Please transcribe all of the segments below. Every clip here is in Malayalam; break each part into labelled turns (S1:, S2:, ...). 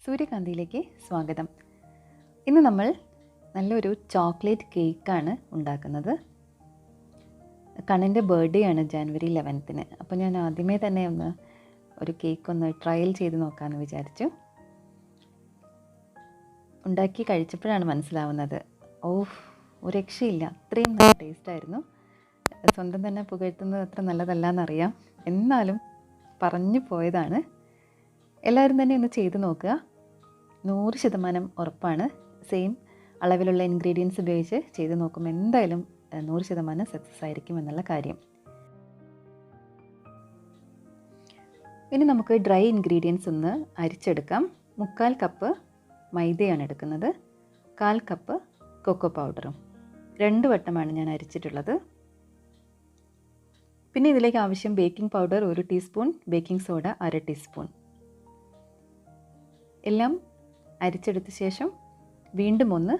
S1: സൂര്യകാന്തിയിലേക്ക് സ്വാഗതം. ഇന്ന് നമ്മൾ നല്ലൊരു ചോക്ലേറ്റ് കേക്കാണ് ഉണ്ടാക്കുന്നത്. കണ്ണൻ്റെ ബർത്ത്ഡേ ആണ് ജാനുവരി 11-ന്. അപ്പോൾ ഞാൻ ആദ്യമേ തന്നെ ഒരു കേക്ക് ട്രയൽ ചെയ്ത് നോക്കാമെന്ന് വിചാരിച്ചു. ഉണ്ടാക്കി കഴിച്ചപ്പോഴാണ് മനസ്സിലാവുന്നത്, ഒരു രക്ഷയില്ല, അത്രയും നല്ല ടേസ്റ്റായിരുന്നു. സ്വന്തം തന്നെ പുകഴ്ത്തുന്നത് അത്ര നല്ലതല്ല എന്നറിയാം, എന്നാലും പറഞ്ഞു പോയതാണ്. എല്ലാവരും തന്നെ ഒന്ന് ചെയ്ത് നോക്കുക. 100% ഉറപ്പാണ്. സെയിം അളവിലുള്ള ഇൻഗ്രീഡിയൻസ് ഉപയോഗിച്ച് ചെയ്ത് നോക്കുമ്പോൾ എന്തായാലും 100% സക്സസ് ആയിരിക്കും എന്നുള്ള കാര്യം. ഇനി നമുക്ക് ഡ്രൈ ഇൻഗ്രീഡിയൻസ് ഒന്ന് അരിച്ചെടുക്കാം. 3/4 കപ്പ് മൈദയാണ് എടുക്കുന്നത്, 1/4 കപ്പ് കൊക്കോ പൗഡറും. 2 വട്ടമാണ് ഞാൻ അരിച്ചിട്ടുള്ളത്. പിന്നെ ഇതിലേക്ക് ആവശ്യം baking powder 1 teaspoon, baking soda 1/2 teaspoon. എല്ലാം അരിച്ചെടുത്ത ശേഷം വീണ്ടും ഒന്ന്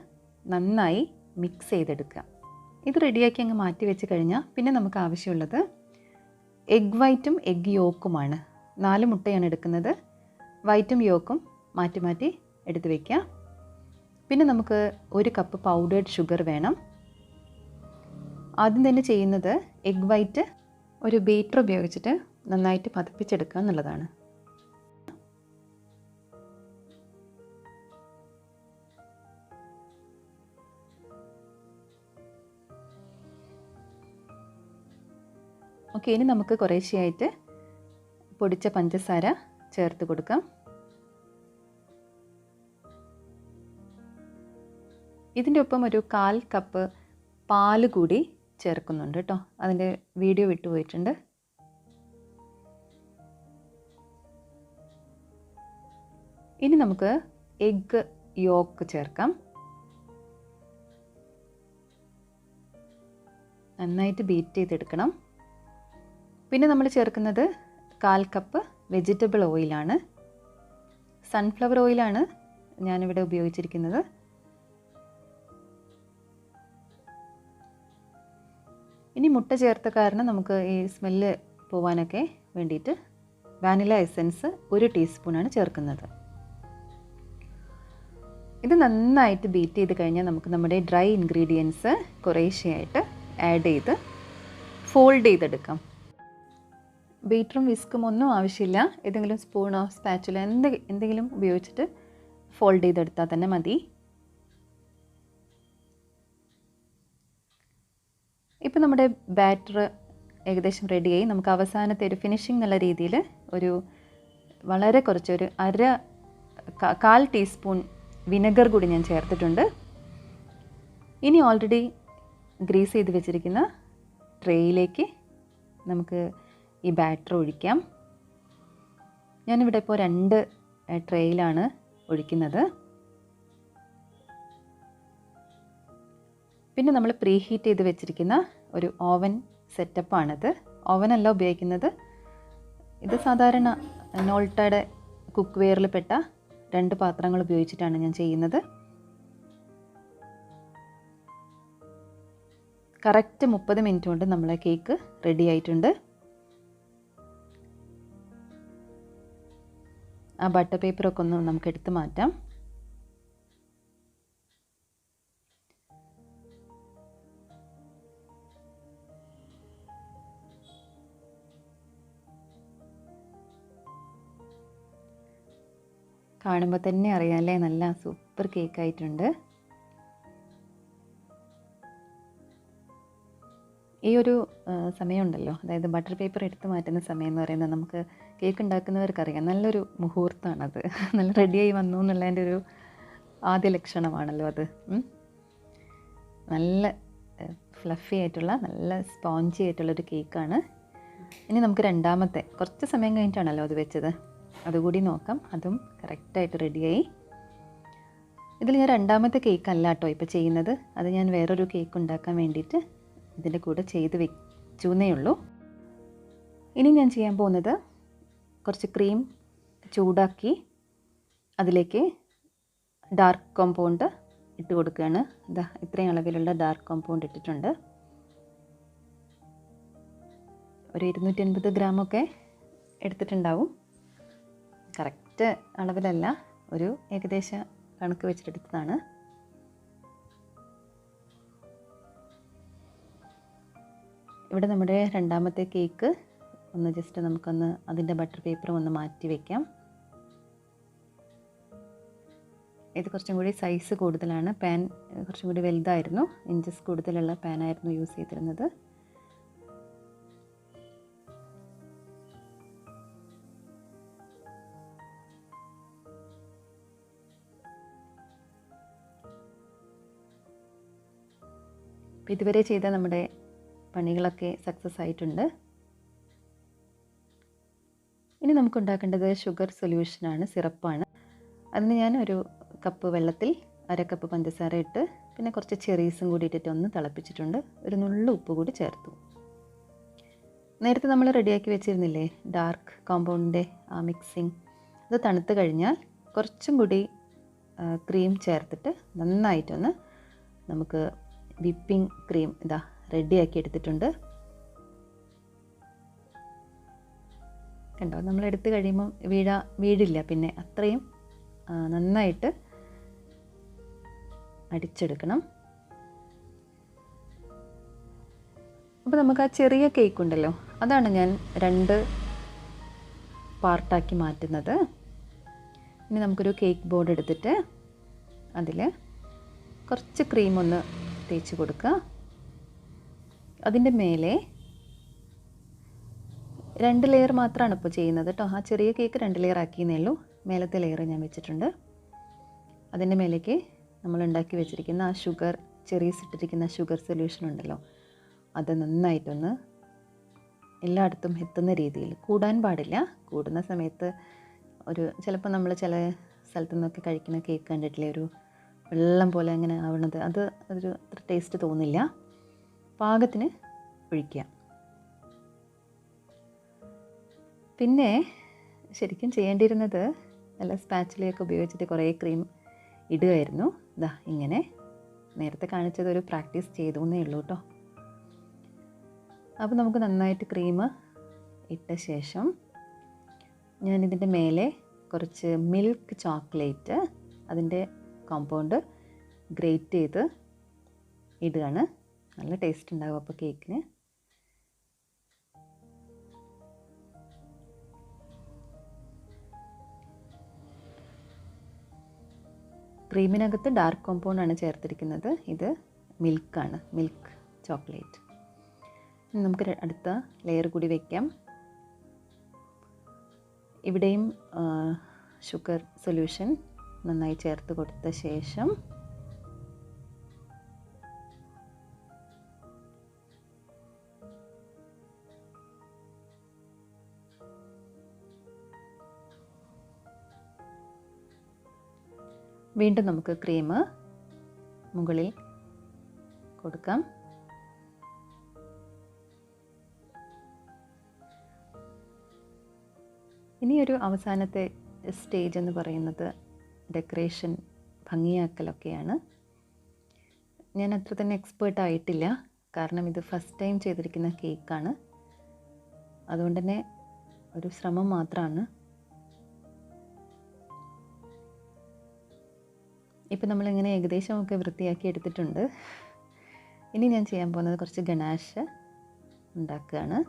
S1: നന്നായി മിക്സ് ചെയ്തെടുക്കുക. ഇത് റെഡിയാക്കി അങ്ങ് മാറ്റി വെച്ച് കഴിഞ്ഞാൽ പിന്നെ നമുക്ക് ആവശ്യമുള്ളത് എഗ് വൈറ്റും എഗ് യോക്കുമാണ്. 4 മുട്ടയാണ് എടുക്കുന്നത്. വൈറ്റും യോക്കും മാറ്റി മാറ്റി എടുത്ത് വയ്ക്കുക. പിന്നെ നമുക്ക് 1 കപ്പ് പൗഡേർഡ് ഷുഗർ വേണം. ആദ്യം തന്നെ ചെയ്യുന്നത് എഗ് വൈറ്റ് ഒരു ബീറ്റർ ഉപയോഗിച്ചിട്ട് നന്നായിട്ട് പതപ്പിച്ചെടുക്കുക എന്നുള്ളതാണ്. ഓക്കെ, ഇനി നമുക്ക് കുറേശ്ശെയായിട്ട് പൊടിച്ച പഞ്ചസാര ചേർത്ത് കൊടുക്കാം. ഇതിൻ്റെ ഒപ്പം ഒരു 1/4 കപ്പ് പാല് കൂടി ചേർക്കുന്നുണ്ട് കേട്ടോ. അതിൻ്റെ വീഡിയോ വിട്ടുപോയിട്ടുണ്ട്. ഇനി നമുക്ക് എഗ് യോക്ക് ചേർക്കാം. നന്നായിട്ട് ബീറ്റ് ചെയ്തെടുക്കണം. പിന്നെ നമ്മൾ ചേർക്കുന്നത് 1/4 കപ്പ് വെജിറ്റബിൾ ഓയിലാണ്. സൺഫ്ലവർ ഓയിലാണ് ഞാനിവിടെ ഉപയോഗിച്ചിരിക്കുന്നത്. ഇനി മുട്ട ചേർത്ത കാരണം നമുക്ക് ഈ സ്മെല്ല് പോവാനൊക്കെ വേണ്ടിയിട്ട് വാനില എസൻസ് 1 ടീസ്പൂണാണ് ചേർക്കുന്നത്. ഇത് നന്നായിട്ട് ബീറ്റ് ചെയ്ത് കഴിഞ്ഞാൽ നമുക്ക് നമ്മുടെ ഡ്രൈ ഇൻഗ്രീഡിയൻസ് കുറേശ്ശെയായിട്ട് ആഡ് ചെയ്ത് ഫോൾഡ് ചെയ്തെടുക്കാം. ബീറ്ററും വിസ്കും ഒന്നും ആവശ്യമില്ല. ഏതെങ്കിലും സ്പൂണോ സ്പാച്ചുല എന്തെങ്കിലും ഉപയോഗിച്ചിട്ട് ഫോൾഡ് ചെയ്തെടുത്താൽ തന്നെ മതി. ഇപ്പോൾ നമ്മുടെ ബാറ്റർ ഏകദേശം റെഡിയായി. നമുക്ക് അവസാനത്തെ ഒരു ഫിനിഷിംഗ് എന്നുള്ള രീതിയിൽ വളരെ കുറച്ചൊരു 1/4 ടീസ്പൂൺ വിനെഗർ കൂടി ഞാൻ ചേർത്തിട്ടുണ്ട്. ഇനി ഓൾറെഡി ഗ്രീസ് ചെയ്ത് വെച്ചിരിക്കുന്ന ട്രേയിലേക്ക് നമുക്ക് ഈ ബാറ്റർ ഒഴിക്കാം. ഞാനിവിടെ ഇപ്പോൾ 2 ട്രേയിലാണ് ഒഴിക്കുന്നത്. പിന്നെ നമ്മൾ പ്രീ ഹീറ്റ് ചെയ്ത് വെച്ചിരിക്കുന്ന ഒരു ഓവൻ സെറ്റപ്പാണിത്. ഓവനല്ല ഉപയോഗിക്കുന്നത്. ഇത് സാധാരണ നോൾട്ടയുടെ കുക്ക് വെയറിൽ പെട്ട 2 പാത്രങ്ങൾ ഉപയോഗിച്ചിട്ടാണ് ഞാൻ ചെയ്യുന്നത്. കറക്റ്റ് 30 മിനിറ്റ് കൊണ്ട് നമ്മളെ കേക്ക് റെഡി ആയിട്ടുണ്ട്. ആ ബട്ടർ പേപ്പറൊക്കെ ഒന്ന് നമുക്ക് എടുത്ത് മാറ്റാം. കാണുമ്പോൾ തന്നെ അറിയാമല്ലേ, നല്ല സൂപ്പർ കേക്കായിട്ടുണ്ട്. ഈ ഒരു സമയമുണ്ടല്ലോ, അതായത് ബട്ടർ പേപ്പർ എടുത്ത് മാറ്റുന്ന സമയം എന്ന് പറയുന്നത് നമുക്ക് കേക്ക് ഉണ്ടാക്കുന്നവർക്കറിയാം നല്ലൊരു മുഹൂർത്തമാണത്. നല്ല റെഡിയായി വന്നു എന്നുള്ളതിൻ്റെ ഒരു ആദ്യ ലക്ഷണമാണല്ലോ അത്. നല്ല ഫ്ലഫി ആയിട്ടുള്ള നല്ല സ്പോഞ്ചി ആയിട്ടുള്ളൊരു കേക്കാണ്. ഇനി നമുക്ക് രണ്ടാമത്തെ കുറച്ച് സമയം കഴിഞ്ഞിട്ടാണല്ലോ അത് വെച്ചത്, അതുകൂടി നോക്കാം. അതും കറക്റ്റായിട്ട് റെഡിയായി. ഇതിൽ ഞാൻ രണ്ടാമത്തെ കേക്ക് അല്ല കേട്ടോ ഇപ്പോൾ ചെയ്യുന്നത്. അത് ഞാൻ വേറൊരു കേക്ക് ഉണ്ടാക്കാൻ വേണ്ടിയിട്ട് ഇതിൻ്റെ കൂടെ ചെയ്ത് വെച്ചേ ഉള്ളൂ. ഇനി ഞാൻ ചെയ്യാൻ പോകുന്നത് കുറച്ച് ക്രീം ചൂടാക്കി അതിലേക്ക് ഡാർക്ക് കോമ്പൗണ്ട് ഇട്ട് കൊടുക്കുകയാണ്. ഇത്രയും അളവിലുള്ള ഡാർക്ക് കോമ്പൗണ്ട് ഇട്ടിട്ടുണ്ട്. ഒരു 250 ഗ്രാമൊക്കെ എടുത്തിട്ടുണ്ടാവും. കറക്റ്റ് അളവിലല്ല, ഒരു ഏകദേശ കണക്ക് വെച്ചിട്ടെടുത്തതാണ്. ഇവിടെ നമ്മുടെ രണ്ടാമത്തെ കേക്ക് ഒന്ന് ജസ്റ്റ് നമുക്കൊന്ന് അതിൻ്റെ ബട്ടർ പേപ്പർ ഒന്ന് മാറ്റി വയ്ക്കാം. ഇത് കുറച്ചും കൂടി സൈസ് കൂടുതലാണ്. പാൻ കുറച്ചും കൂടി വലുതായിരുന്നു, ഇഞ്ചസ് കൂടുതലുള്ള പാനായിരുന്നു യൂസ് ചെയ്തിരുന്നത്. ഇതുവരെ ചെയ്ത നമ്മുടെ പണികളൊക്കെ സക്സസ് ആയിട്ടുണ്ട്. ഇനി നമുക്ക് ഉണ്ടാക്കേണ്ടത് ഷുഗർ സൊല്യൂഷനാണ്, സിറപ്പാണ്. അതിന് ഞാൻ ഒരു കപ്പ് വെള്ളത്തിൽ 1/2 കപ്പ് പഞ്ചസാര ഇട്ട് പിന്നെ കുറച്ച് ചെറീസും കൂടി ഇട്ടിട്ട് ഒന്ന് തിളപ്പിച്ചിട്ടുണ്ട്. ഒരു നുള്ളു ഉപ്പ് കൂടി ചേർത്തു. നേരത്തെ നമ്മൾ റെഡിയാക്കി വെച്ചിരുന്നില്ലേ ഡാർക്ക് കോമ്പൗണ്ടിൻ്റെ ആ മിക്സിങ്, അത് തണുത്ത് കഴിഞ്ഞാൽ കുറച്ചും കൂടി ക്രീം ചേർത്തിട്ട് നന്നായിട്ടൊന്ന് നമുക്ക് വിപ്പിംഗ് ക്രീം ഇതാ റെഡിയാക്കി എടുത്തിട്ടുണ്ട്. കണ്ടോ, നമ്മൾ എടുത്ത് കഴിയുമ്പം വീഴില്ല, പിന്നെ അത്രയും നന്നായിട്ട് അടിച്ചെടുക്കണം. അപ്പോൾ നമുക്ക് ആ ചെറിയ കേക്ക് ഉണ്ടല്ലോ, അതാണ് ഞാൻ 2 പാർട്ടാക്കി മാറ്റുന്നത്. ഇനി നമുക്കൊരു കേക്ക് ബോർഡ് എടുത്തിട്ട് അതിൽ കുറച്ച് ക്രീം ഒന്ന് തേച്ച് കൊടുക്കുക. അതിൻ്റെ മേലെ 2 ലെയർ മാത്രമാണ് ഇപ്പോൾ ചെയ്യുന്നത് കേട്ടോ. ആ ചെറിയ കേക്ക് 2 ലെയർ ആക്കിയെന്നേ ഉള്ളൂ. മേലത്തെ ലെയർ ഞാൻ വെച്ചിട്ടുണ്ട്. അതിൻ്റെ മേലേക്ക് നമ്മൾ ഉണ്ടാക്കി വെച്ചിരിക്കുന്ന ആ ചെറീസ് ഇട്ടിരിക്കുന്ന ഷുഗർ സൊല്യൂഷൻ ഉണ്ടല്ലോ, അത് നന്നായിട്ടൊന്ന് എല്ലായിടത്തും എത്തുന്ന രീതിയിൽ, കൂടാൻ പാടില്ല. കൂടുന്ന സമയത്ത് ചിലപ്പോൾ നമ്മൾ ചില സ്ഥലത്തു നിന്നൊക്കെ കഴിക്കുന്ന കേക്ക് കണ്ടിട്ടില്ലേ, ഒരു വെള്ളം പോലെ അങ്ങനെ ആവണത്, അതൊരു അത്ര ടേസ്റ്റ് തോന്നില്ല. പാകത്തിന് ഒഴിക്കുക. പിന്നെ ശരിക്കും ചെയ്യേണ്ടിയിരുന്നത് നല്ല സ്പാച്ചുലയൊക്കെ ഉപയോഗിച്ചിട്ട് കുറേ ക്രീം ഇടുകയായിരുന്നു. ഇതാ ഇങ്ങനെ നേരത്തെ കാണിച്ചത് ഒരു പ്രാക്ടീസ് ചെയ്തു എന്നേ ഉള്ളൂ കേട്ടോ. അപ്പോൾ നമുക്ക് നന്നായിട്ട് ക്രീം ഇട്ട ശേഷം ഞാനിതിൻ്റെ മേലെ കുറച്ച് മിൽക്ക് ചോക്ലേറ്റ്, അതിൻ്റെ കോമ്പൗണ്ട് ഗ്രേറ്റ് ചെയ്ത് ഇടുകയാണ്. നല്ല ടേസ്റ്റ് ഉണ്ടാകും അപ്പോൾ കേക്കിന്. ക്രീമിനകത്ത് ഡാർക്ക് കോമ്പൗണ്ടാണ് ചേർത്തിരിക്കുന്നത്. ഇത് മിൽക്കാണ്, മിൽക്ക് ചോക്ലേറ്റ്. നമുക്ക് അടുത്ത ലെയർ കൂടി വയ്ക്കാം. ഇവിടെയും ഷുഗർ സൊല്യൂഷൻ നന്നായി ചേർത്ത് കൊടുത്ത ശേഷം വീണ്ടും നമുക്ക് ക്രീം മുകളിൽ കൊടുക്കാം. ഇനിയൊരു അവസാനത്തെ സ്റ്റേജ് എന്ന് പറയുന്നത് ഡെക്കറേഷൻ ഭംഗിയാക്കലൊക്കെയാണ്. ഞാൻ അത്ര തന്നെ എക്സ്പേർട്ട് ആയിട്ടില്ല, കാരണം ഇത് ഫസ്റ്റ് ടൈം ചെയ്തിരിക്കുന്ന കേക്കാണ്. അതുകൊണ്ട് തന്നെ ഒരു ശ്രമം മാത്രമാണ്. ഇപ്പം നമ്മളിങ്ങനെ ഏകദേശമൊക്കെ വൃത്തിയാക്കി എടുത്തിട്ടുണ്ട്. ഇനി ഞാൻ ചെയ്യാൻ പോകുന്നത് കുറച്ച് ഗണാഷ് ഉണ്ടാക്കുകയാണ്.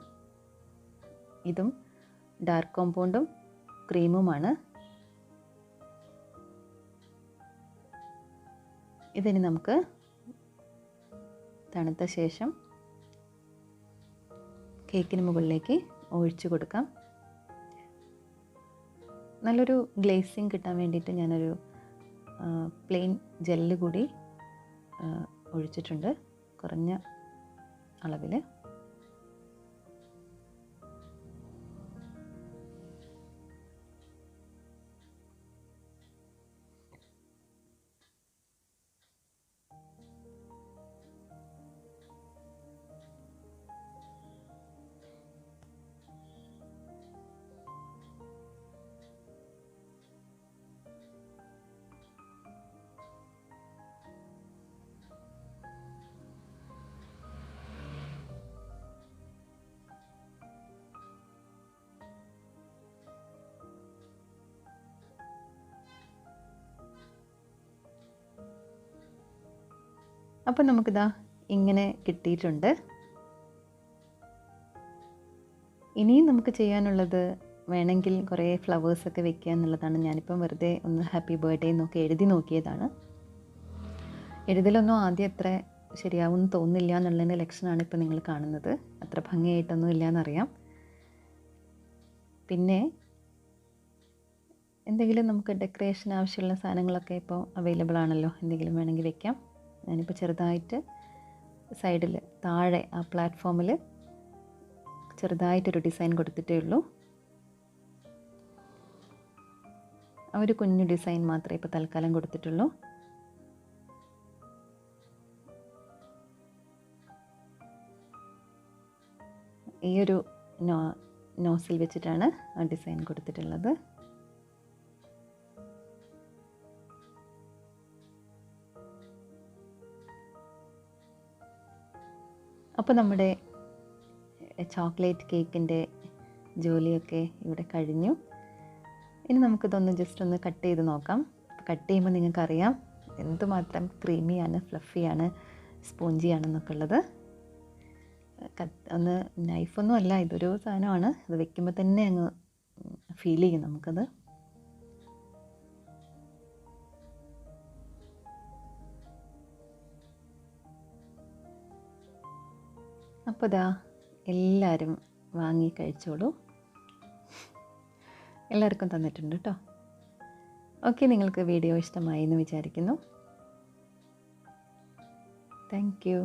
S1: ഇതും ഡാർക്ക് കോമ്പൗണ്ടും ക്രീമുമാണ്. ഇതിനി നമുക്ക് തണുത്ത ശേഷം കേക്കിന് മുകളിലേക്ക് ഒഴിച്ചു കൊടുക്കാം. നല്ലൊരു ഗ്ലേസിങ് കിട്ടാൻ വേണ്ടിയിട്ട് ഞാനൊരു പ്ലെയിൻ ജെല്ല് കൂടി ഒഴിച്ചിട്ടുണ്ട്, കുറഞ്ഞ അളവിൽ. അപ്പോൾ നമുക്കിതാ ഇങ്ങനെ കിട്ടിയിട്ടുണ്ട്. ഇനിയും നമുക്ക് ചെയ്യാനുള്ളത് വേണമെങ്കിൽ കുറേ ഫ്ലവേഴ്സൊക്കെ വെക്കുക എന്നുള്ളതാണ്. ഞാനിപ്പം വെറുതെ ഒന്ന് ഹാപ്പി ബർത്ത്ഡേ എന്നൊക്കെ എഴുതി നോക്കിയതാണ്. എഴുതലൊന്നും ആദ്യം അത്ര ശരിയാവുമെന്ന് തോന്നുന്നില്ല എന്നുള്ളതിൻ്റെ ലക്ഷണമാണ് ഇപ്പോൾ നിങ്ങൾ കാണുന്നത്. അത്ര ഭംഗിയായിട്ടൊന്നും ഇല്ലയെന്നറിയാം. പിന്നെ എന്തെങ്കിലും നമുക്ക് ഡെക്കറേഷൻ ആവശ്യമുള്ള സാധനങ്ങളൊക്കെ ഇപ്പോൾ അവൈലബിൾ ആണല്ലോ. എന്തെങ്കിലും വേണമെങ്കിൽ വെക്കാം. ഞാനിപ്പോൾ ചെറുതായിട്ട് സൈഡിൽ താഴെ ആ പ്ലാറ്റ്ഫോമിൽ ചെറുതായിട്ടൊരു ഡിസൈൻ കൊടുത്തിട്ടേ ഉള്ളൂ. ആ ഒരു കുഞ്ഞു ഡിസൈൻ മാത്രമേ ഇപ്പോൾ തൽക്കാലം കൊടുത്തിട്ടുള്ളൂ. ഈ ഒരു നോസിൽ വെച്ചിട്ടാണ് ആ ഡിസൈൻ കൊടുത്തിട്ടുള്ളത്. അപ്പോൾ നമ്മുടെ ചോക്ലേറ്റ് കേക്കിൻ്റെ ജോലിയൊക്കെ ഇവിടെ കഴിഞ്ഞു. ഇനി നമുക്കിതൊന്ന് ജസ്റ്റ് ഒന്ന് കട്ട് ചെയ്ത് നോക്കാം. കട്ട് ചെയ്യുമ്പോൾ നിങ്ങൾക്കറിയാം എന്തുമാത്രം ക്രീമിയാണ്, ഫ്ലഫിയാണ്, സ്പോഞ്ചിയാണെന്നൊക്കെ ഉള്ളത്. ഒന്ന് നൈഫൊന്നും അല്ല, ഇതൊരു സാധനമാണ്. അത് വെക്കുമ്പോൾ തന്നെ അങ്ങ് ഫീൽ ചെയ്യും നമുക്കത്. അപ്പോൾ ഇതാ എല്ലാവരും വാങ്ങി കഴിച്ചോളൂ. എല്ലാവർക്കും തന്നിട്ടുണ്ട് കേട്ടോ. ഓക്കെ, നിങ്ങൾക്ക് വീഡിയോ ഇഷ്ടമായി എന്ന് വിചാരിക്കുന്നു. Thank you.